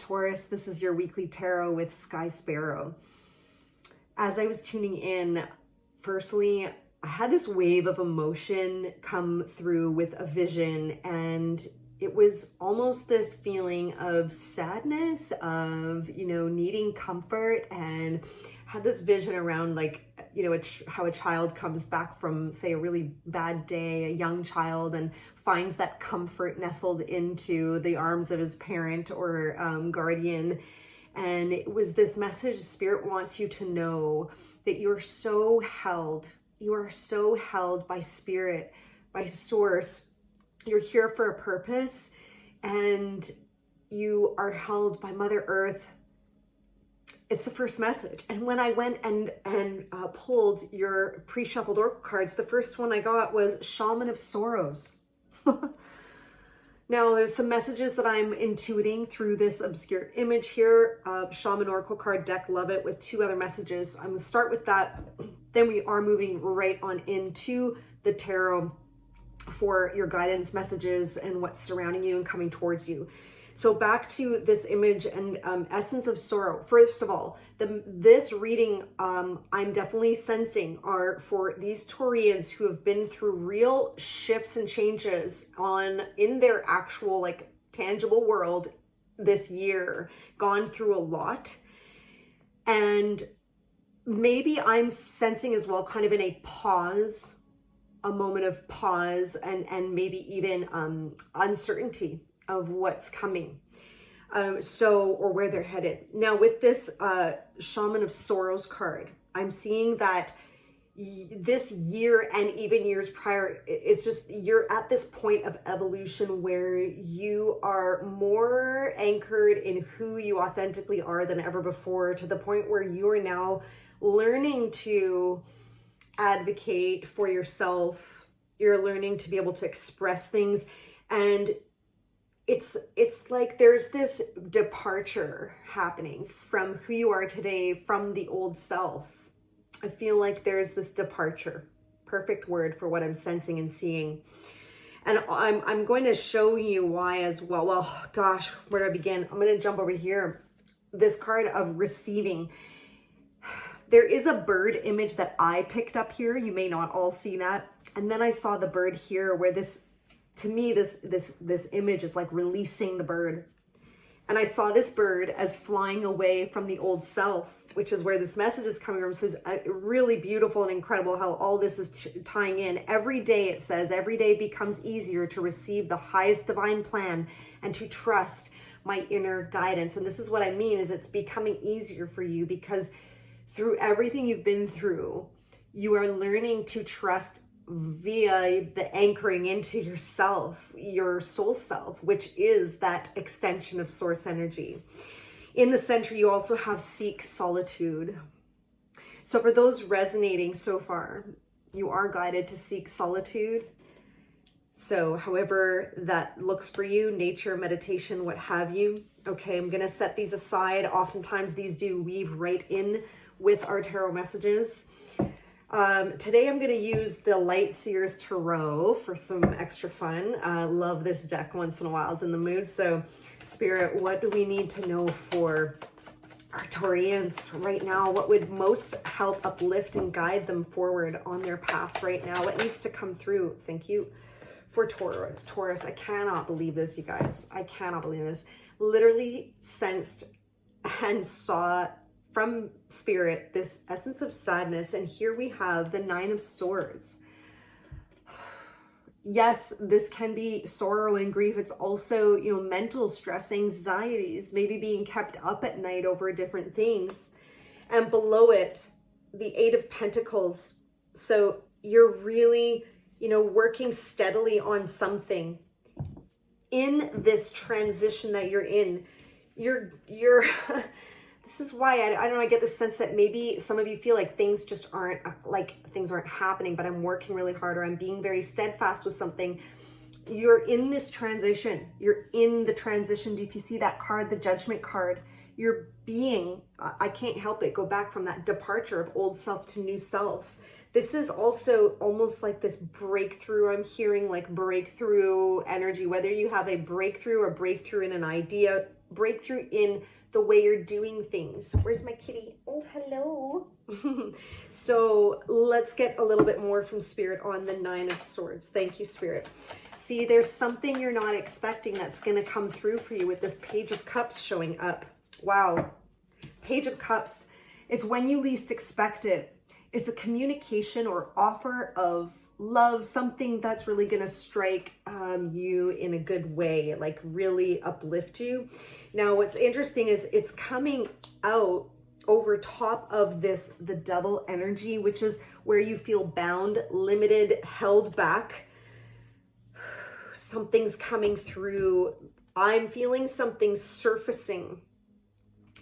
Taurus. This is your weekly tarot with Sky Sparrow. As I was tuning in, firstly, I had this wave of emotion come through with a vision, and it was almost this feeling of sadness, of, needing comfort, and had this vision around how a child comes back from, say, a really bad day, a young child, and finds that comfort nestled into the arms of his parent or guardian. And it was this message: Spirit wants you to know that you're so held. You are so held by Spirit, by Source. You're here for a purpose, and you are held by Mother Earth. It's the first message. And when I went and pulled your pre-shuffled oracle cards, the first one I got was Shaman of Sorrows. Now, there's some messages that I'm intuiting through this obscure image here. Shaman Oracle card deck, love it, with two other messages. I'm going to start with that. Then we are moving right on into the tarot for your guidance messages and what's surrounding you and coming towards you. So back to this image and essence of sorrow. First of all, this reading I'm definitely sensing are for these Taurians who have been through real shifts and changes in their actual tangible world this year, gone through a lot. And maybe I'm sensing as well kind of in a pause, a moment of pause, and maybe even uncertainty of what's coming, or where they're headed. Now, with this Shaman of Sorrows card, I'm seeing that this year and even years prior, it's just you're at this point of evolution where you are more anchored in who you authentically are than ever before, to the point where you are now learning to advocate for yourself. You're learning to be able to express things, and it's like there's this departure happening from who you are today, from the old self. I feel like there's this departure, perfect word for what I'm sensing and seeing. And I'm going to show you why as well. Well, gosh, where do I begin? I'm going to jump over here. This card of receiving. There is a bird image that I picked up here. You may not all see that. And then I saw the bird here, where to me, this image is like releasing the bird. And I saw this bird as flying away from the old self, which is where this message is coming from. So it's really beautiful and incredible how all this is tying in. Every day, it says, every day becomes easier to receive the highest divine plan and to trust my inner guidance. And this is what I mean, is it's becoming easier for you because through everything you've been through, you are learning to trust via the anchoring into yourself, your soul self, which is that extension of source energy. In the center, you also have seek solitude. So for those resonating so far, you are guided to seek solitude. So however that looks for you, nature, meditation, what have you. Okay, I'm going to set these aside. Oftentimes these do weave right in with our tarot messages. Today I'm going to use the Light Seers Tarot for some extra fun. Love this deck once in a while. It's in the mood. So Spirit, what do we need to know for our Taurians right now? What would most help uplift and guide them forward on their path right now? What needs to come through? Thank you for Taurus. I cannot believe this, you guys. I cannot believe this. Literally sensed and saw from Spirit this essence of sadness, and here we have the Nine of Swords. Yes, this can be sorrow and grief. It's also, mental stress, anxieties, maybe being kept up at night over different things. And below it, the Eight of Pentacles. So you're really, working steadily on something in this transition that you're in. You're This is why I don't know, I get the sense that maybe some of you feel like things just aren't happening, but I'm working really hard, or I'm being very steadfast with something. You're in this transition. You're in the transition. If you see that card, the Judgment card, you're being, I can't help it, go back from that departure of old self to new self. This is also almost like this breakthrough. I'm hearing like breakthrough energy, whether you have a breakthrough or breakthrough in an idea, breakthrough in the way you're doing things. Where's my kitty? Oh, hello. So let's get a little bit more from Spirit on the Nine of Swords. Thank you, Spirit. See, there's something you're not expecting that's going to come through for you with this Page of Cups showing up. Wow. Page of Cups. It's when you least expect it. It's a communication or offer of love, something that's really going to strike you in a good way, like really uplift you. Now, what's interesting is it's coming out over top of this, the Devil energy, which is where you feel bound, limited, held back. Something's coming through. I'm feeling something surfacing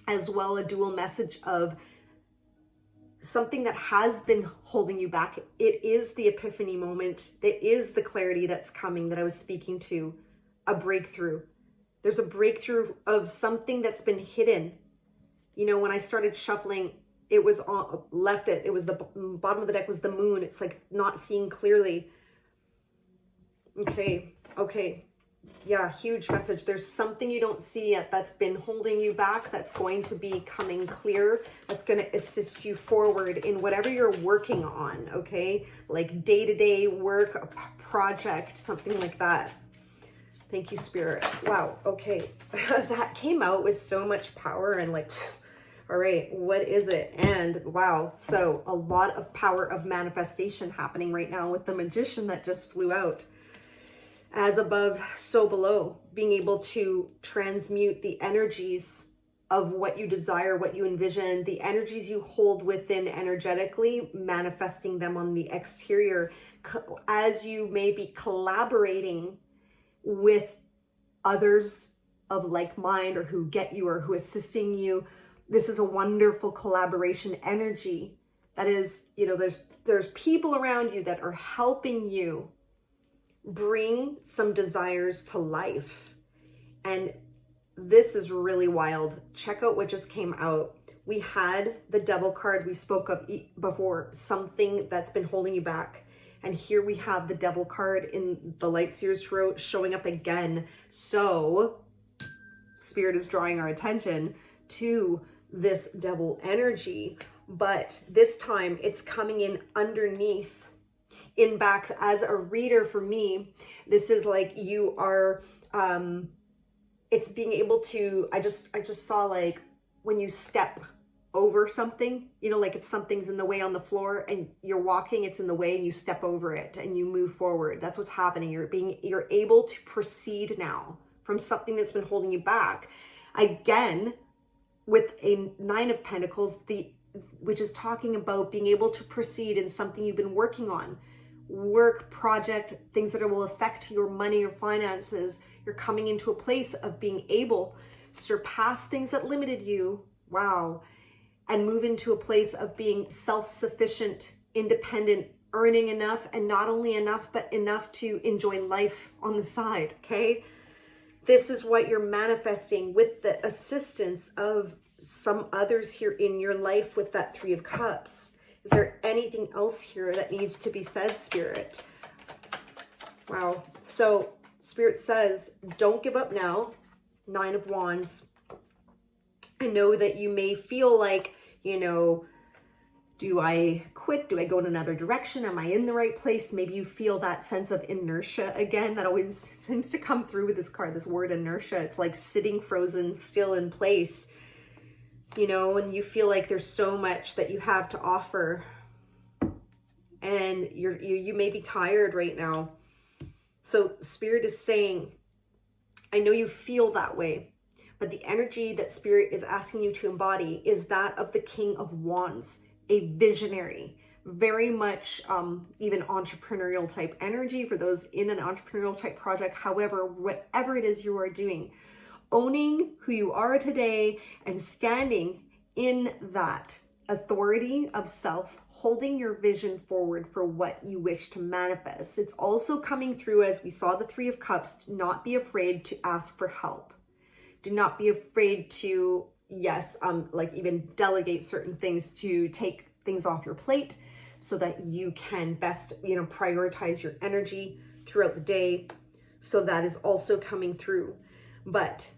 as well, a dual message of something that has been holding you back. It is the epiphany moment. It is the clarity that's coming that I was speaking to, a breakthrough. There's a breakthrough of something that's been hidden. You know, when I started shuffling, it was on, it was the bottom of the deck was the moon. It's like not seeing clearly. Okay. Yeah, huge message. There's something you don't see yet that's been holding you back, that's going to be coming clear, that's going to assist you forward in whatever you're working on, okay? Like day-to-day work, a project, something like that. Thank you, Spirit. Wow, okay. That came out with so much power and like, all right, what is it? And wow, so a lot of power of manifestation happening right now with the Magician that just flew out. As above, so below, being able to transmute the energies of what you desire, what you envision, the energies you hold within energetically, manifesting them on the exterior as you may be collaborating with others of like mind or who get you or who assisting you. This is a wonderful collaboration energy that is, you know, there's people around you that are helping you bring some desires to life. And this is really wild. Check out what just came out. We had the Devil card we spoke of before, something that's been holding you back. And here we have the Devil card in the Light Seers Tarot showing up again. So Spirit is drawing our attention to this Devil energy, but this time it's coming in underneath, in back. As a reader, for me, this is like you are it's being able to, I just saw like when you step over something, you know, like if something's in the way on the floor and you're walking, it's in the way and you step over it and you move forward. That's what's happening. You're able to proceed now from something that's been holding you back. Again, with a Nine of Pentacles, which is talking about being able to proceed in something you've been working on. Work, project, things that will affect your money or finances. You're coming into a place of being able to surpass things that limited you. Wow. And move into a place of being self-sufficient, independent, earning enough, and not only enough, but enough to enjoy life on the side, okay? This is what you're manifesting with the assistance of some others here in your life with that Three of Cups. Is there anything else here that needs to be said, Spirit? Wow. So Spirit says, don't give up now. Nine of Wands. I know that you may feel like, you know, do I quit? Do I go in another direction? Am I in the right place? Maybe you feel that sense of inertia again. That always seems to come through with this card, this word inertia. It's like sitting frozen still in place. You know, and you feel like there's so much that you have to offer and you may be tired right now. So Spirit is saying, I know you feel that way, but the energy that Spirit is asking you to embody is that of the King of Wands, a visionary, very much even entrepreneurial type energy for those in an entrepreneurial type project. However, whatever it is you are doing, owning who you are today and standing in that authority of self, holding your vision forward for what you wish to manifest. It's also coming through, as we saw the Three of Cups, to not be afraid to ask for help. Do not be afraid to, yes, like even delegate certain things, to take things off your plate so that you can best, you know, prioritize your energy throughout the day. So that is also coming through. But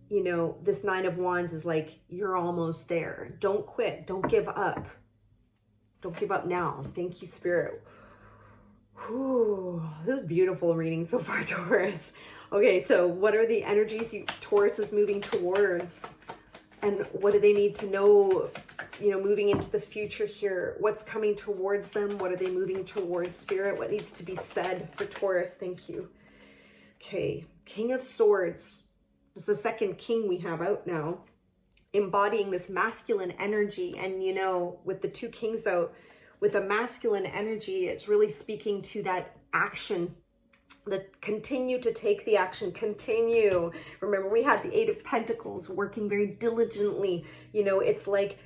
you know, this Nine of Wands is like, you're almost there. Don't quit. Don't give up. Don't give up now. Thank you, Spirit. Whew, this is beautiful reading so far, Taurus. Okay, so what are the energies Taurus is moving towards? And what do they need to know, you know, moving into the future here? What's coming towards them? What are they moving towards, Spirit? What needs to be said for Taurus? Thank you. Okay, King of Swords. This is the second king we have out now, embodying this masculine energy. And, you know, with the two kings out, with a masculine energy, it's really speaking to that action, that continue to take the action, continue. Remember, we had the Eight of Pentacles, working very diligently. You know, it's like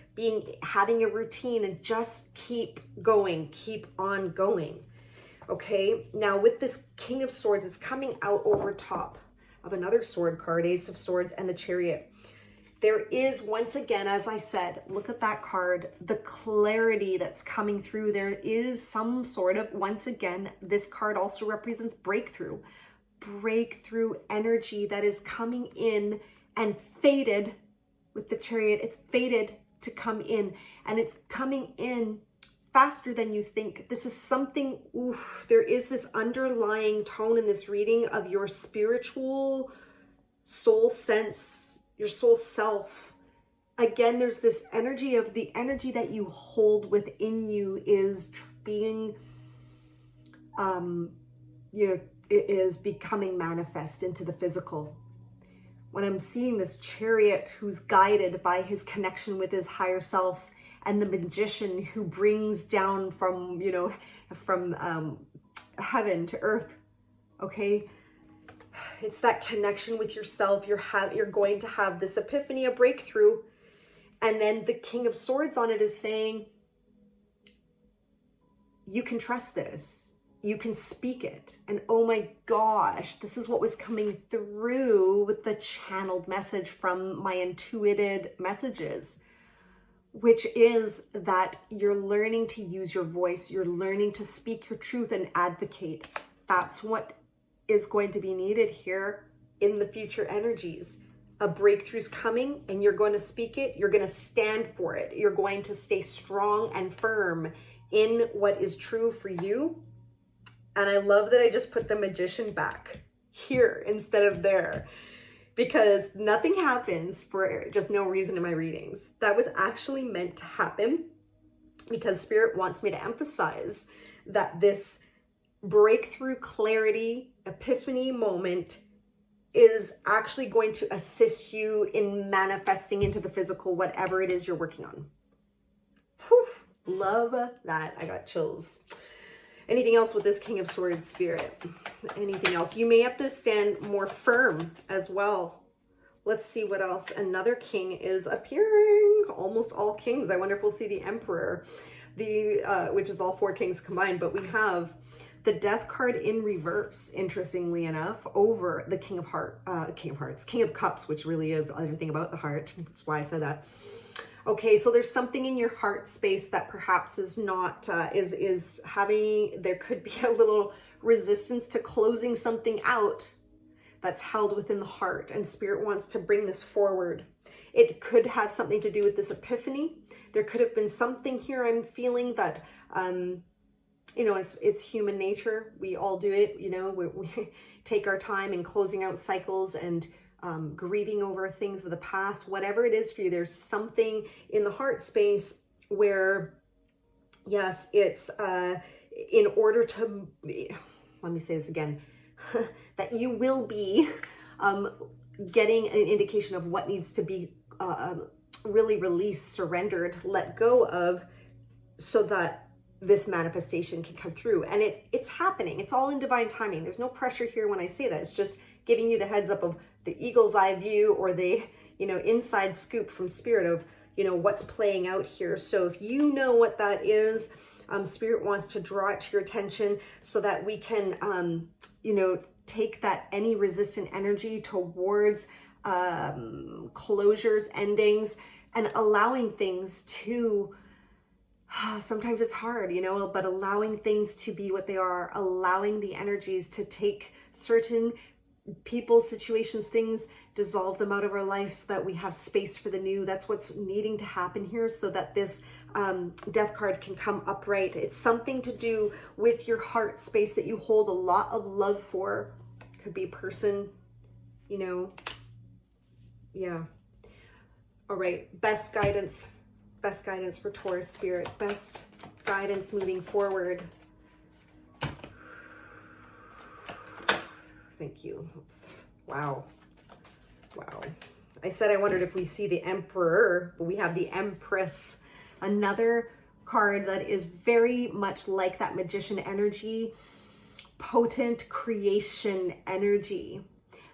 having a routine and just keep going, keep on going. Okay, now with this King of Swords, it's coming out over top of another sword card, Ace of Swords, and the Chariot. There is, once again, as I said, look at that card, the clarity that's coming through. There is some sort of, once again, this card also represents breakthrough energy that is coming in and fated with the Chariot. It's fated to come in, and it's coming in faster than you think. This is something, there is this underlying tone in this reading of your spiritual soul sense, your soul self. Again, there's this energy of the energy that you hold within you is being, you know, it is becoming manifest into the physical. When I'm seeing this Chariot who's guided by his connection with his higher self, and the Magician who brings down from, you know, from heaven to earth, okay? It's that connection with yourself. You're going to have this epiphany, a breakthrough. And then the King of Swords on it is saying, you can trust this. You can speak it. And oh my gosh, this is what was coming through with the channeled message from my intuited messages, which is that you're learning to use your voice. You're learning to speak your truth and advocate. That's what is going to be needed here in the future energies. A breakthrough's coming and you're going to speak it. You're going to stand for it. You're going to stay strong and firm in what is true for you. And I love that I just put the Magician back here instead of there, because nothing happens for just no reason in my readings. That was actually meant to happen because Spirit wants me to emphasize that this breakthrough, clarity, epiphany moment is actually going to assist you in manifesting into the physical whatever it is you're working on. Whew, love that. I got chills. Anything else with this King of Swords, Spirit? Anything else? You may have to stand more firm as well. Let's see what else. Another king is appearing. Almost all kings. I wonder if we'll see the Emperor, which is all four kings combined. But we have the Death card in reverse, interestingly enough, over the King of Cups, which really is everything about the heart. That's why I said that. Okay, so there's something in your heart space that perhaps is not, is having, there could be a little resistance to closing something out that's held within the heart, and Spirit wants to bring this forward. It could have something to do with this epiphany. There could have been something here I'm feeling that, you know, it's human nature. We all do it, you know, we take our time in closing out cycles and grieving over things of the past. Whatever it is for you, there's something in the heart space where, yes, it's in order to, let me say this again, that you will be getting an indication of what needs to be really released, surrendered, let go of, so that this manifestation can come through. And it's happening. It's all in divine timing. There's no pressure here when I say that. It's just giving you the heads up of the eagle's eye view, or the, you know, inside scoop from Spirit of, you know, what's playing out here. So if you know what that is, Spirit wants to draw it to your attention so that we can, you know, take that any resistant energy towards closures, endings, and allowing things to, sometimes it's hard, you know, but allowing things to be what they are, allowing the energies to take certain people, situations, things, dissolve them out of our life so that we have space for the new. That's what's needing to happen here, so that this death card can come upright. It's something to do with your heart space that you hold a lot of love for. Could be a person, you know. Yeah. All right. Best guidance for Taurus spirit. Best guidance moving forward. Thank you. Wow. I said I wondered if we see the Emperor, but we have the Empress. Another card that is very much like that Magician energy, potent creation energy.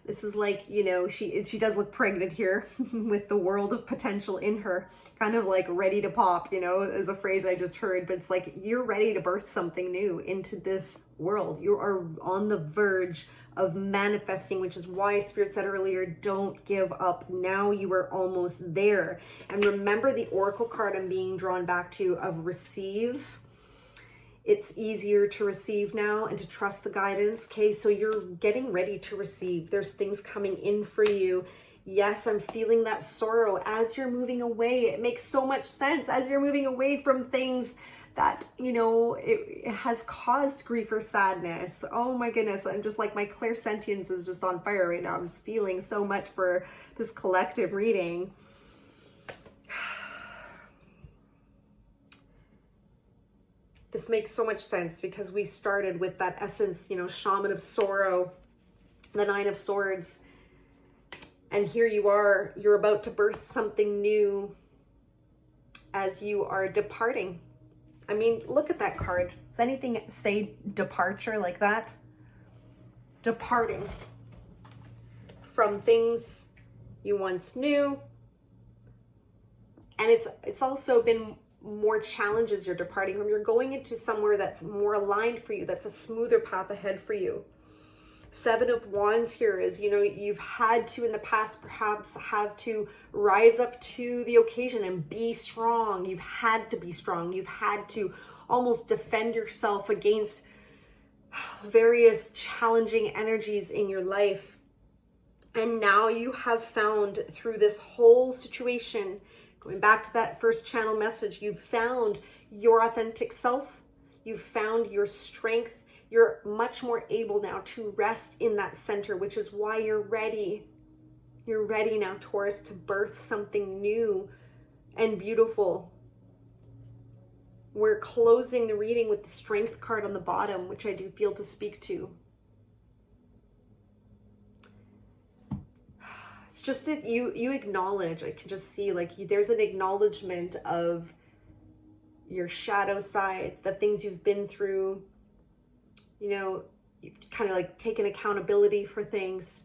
This is like, you know, she does look pregnant here with the world of potential in her, kind of like ready to pop, you know, is a phrase I just heard, but it's like you're ready to birth something new into this world. You are on the verge of manifesting, which is why Spirit said earlier, don't give up. Now you are almost there. And remember the Oracle card I'm being drawn back to of receive. It's easier to receive now and to trust the guidance. Okay, so you're getting ready to receive. There's things coming in for you. Yes, I'm feeling that sorrow as you're moving away. It makes so much sense as you're moving away from things that, you know, it has caused grief or sadness. Oh my goodness, I'm just like, my clairsentience is just on fire right now. I'm just feeling so much for this collective reading. This makes so much sense because we started with that essence, you know, shaman of sorrow, the Nine of Swords. And here you are, you're about to birth something new as you are departing. I mean, look at that card. Does anything say departure like that? Departing from things you once knew. And it's also been more challenges you're departing from. You're going into somewhere that's more aligned for you, that's a smoother path ahead for you. Seven of Wands here is, you know, you've had to in the past perhaps have to rise up to the occasion and be strong. You've had to be strong. You've had to almost defend yourself against various challenging energies in your life. And now you have found through this whole situation, going back to that first channel message, you've found your authentic self. You've found your strength. You're much more able now to rest in that center, which is why you're ready. You're ready now, Taurus, to birth something new and beautiful. We're closing the reading with the Strength card on the bottom, which I do feel to speak to. It's just that you acknowledge, I can just see like there's an acknowledgement of your shadow side, the things you've been through. You know, you've kind of like taken accountability for things.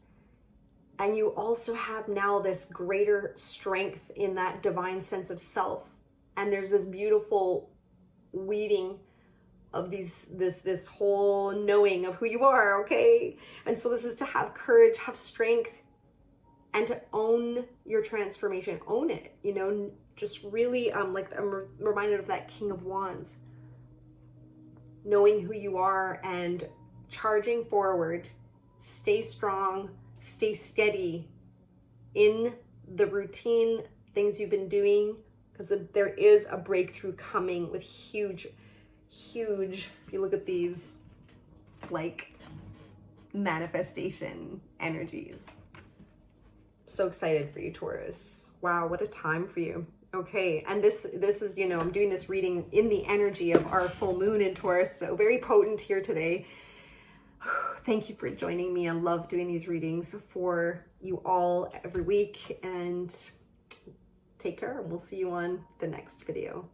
And you also have now this greater strength in that divine sense of self. And there's this beautiful weaving of this whole knowing of who you are, okay? And so this is to have courage, have strength, and to own your transformation, own it, you know, just really, like I'm reminded of that King of Wands, knowing who you are and charging forward. Stay strong, stay steady in the routine things you've been doing, because there is a breakthrough coming with huge, if you look at these, like manifestation energies. So excited for you, Taurus. Wow, what a time for you. Okay, and this is, you know, I'm doing this reading in the energy of our full moon in Taurus, so very potent here today. Thank you for joining me. I love doing these readings for you all every week, and take care, and we'll see you on the next video.